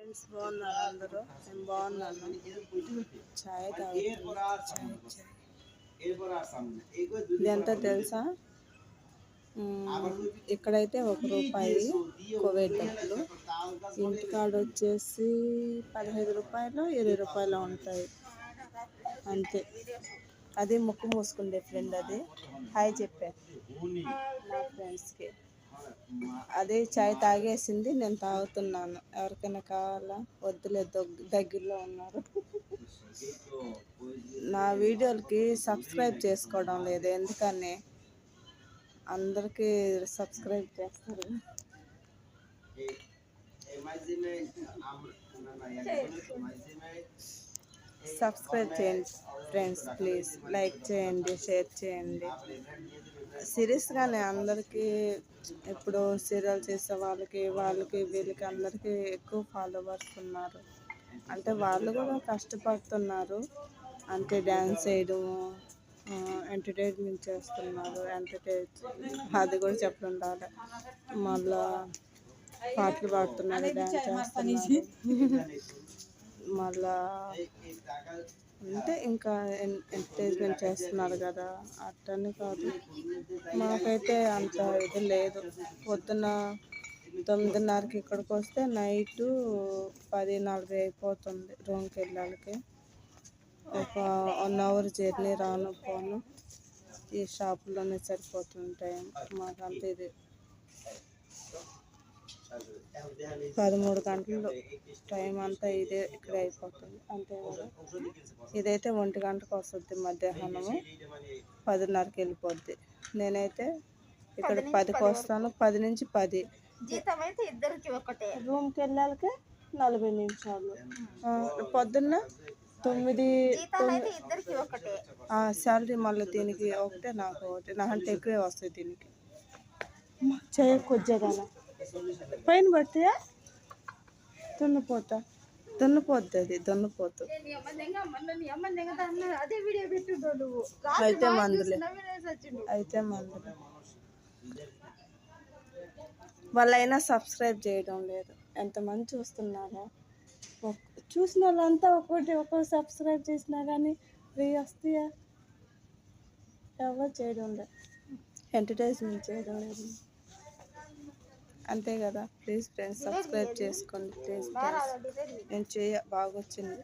Friends బాగున్నారు అందరూ. నేను బాగున్నాను. చాయ్ తాగుతున్నా. ఇదంతా తెలుసా? ఇక్కడైతే ₹1 కువైట్ డబ్బులు. ఇంటికాడ వచ్చేసి 15 రూపాయలు 20 రూపాయలు ఉంటాయి అంతే. అది ముక్కు మూసుకుండే ఫ్రెండ్. అది హాయ్ చెప్పా నా ఫ్రెండ్స్కి. అదే చాయ్ తాగేసింది, నేను తాగుతున్నాను. ఎవరికైనా కావాలా? వద్దులే, దగ్గరలో ఉన్నారు. నా వీడియోలకి సబ్స్క్రైబ్ చేసుకోవడం లేదు, ఎందుకని? అందరికీ సబ్స్క్రైబ్ చేస్తారు. సబ్స్క్రైబ్ చేయండి ఫ్రెండ్స్, ప్లీజ్. లైక్ చేయండి, షేర్ చేయండి. సీరియస్గానే అందరికీ ఇప్పుడు సీరియల్ చేసే వాళ్ళకి వీళ్ళకి అందరికీ ఎక్కువ ఫాలోవర్స్ ఉన్నారు. అంటే వాళ్ళు కూడా కష్టపడుతున్నారు. అంటే డ్యాన్స్ చేయడం, ఎంటర్టైన్మెంట్ చేస్తున్నారు. అది కూడా చెప్పండి. మళ్ళా పాటలు పాడుతున్నారు, డ్యాన్స్ చేస్తున్నారు. మళ్ళా అంటే ఇంకా ఎంటర్టైన్మెంట్ చేస్తున్నారు కదా, అట్టని కాదు. మాకైతే అంత ఇది లేదు. పొద్దున్న 9:30కి ఇక్కడికి వస్తే నైటు 10:40 అయిపోతుంది రూమ్కి వెళ్ళాలికి. ఒక 1 అవర్ జర్నీ, రాను పోను. ఈ షాపుల్లోనే సరిపోతుంటాయి మాకంతా. ఇది 13 గంటలు టైం అంతా ఇదే ఇక్కడ అయిపోతుంది అంతే కదా. ఇదైతే 1 గంటకు వస్తుంది మధ్యాహ్నము, 10:30కి వెళ్ళిపోద్ది. నేనైతే ఇక్కడ 10కి వస్తాను. 10 నుంచి 10. జీతం అయితే ఇద్దరికి ఒకటే. రూమ్కి వెళ్ళాలికే 40 నిమిషాలు. పొద్దున్న 9. ఇద్దరికి ఒకటే శాలరీ. మళ్ళీ దీనికి ఒకటే, నాకు ఒకటే. నాకంటే ఎక్కువే వస్తాయి దీనికి. చేయ కొద్దిగా పైన పడితే దున్నిపోద్ది. అది దున్నిపోతు. అయితే మందులే. వాళ్ళైనా సబ్స్క్రైబ్ చేయడం లేదు. ఎంతమంది చూస్తున్నారా? చూసిన వాళ్ళంతా ఒక్కొక్కరు సబ్స్క్రైబ్ చేసినా కానీ ఫ్రీ వస్తాయా? ఎవరు చేయడం లేదు, ఎంటర్టైన్మెంట్ చేయడం లేదు. అంతే కదా. ప్లీజ్ ఫ్రెండ్స్, సబ్స్క్రైబ్ చేసుకోండి ప్లీజ్. నేను బాగా వచ్చింది.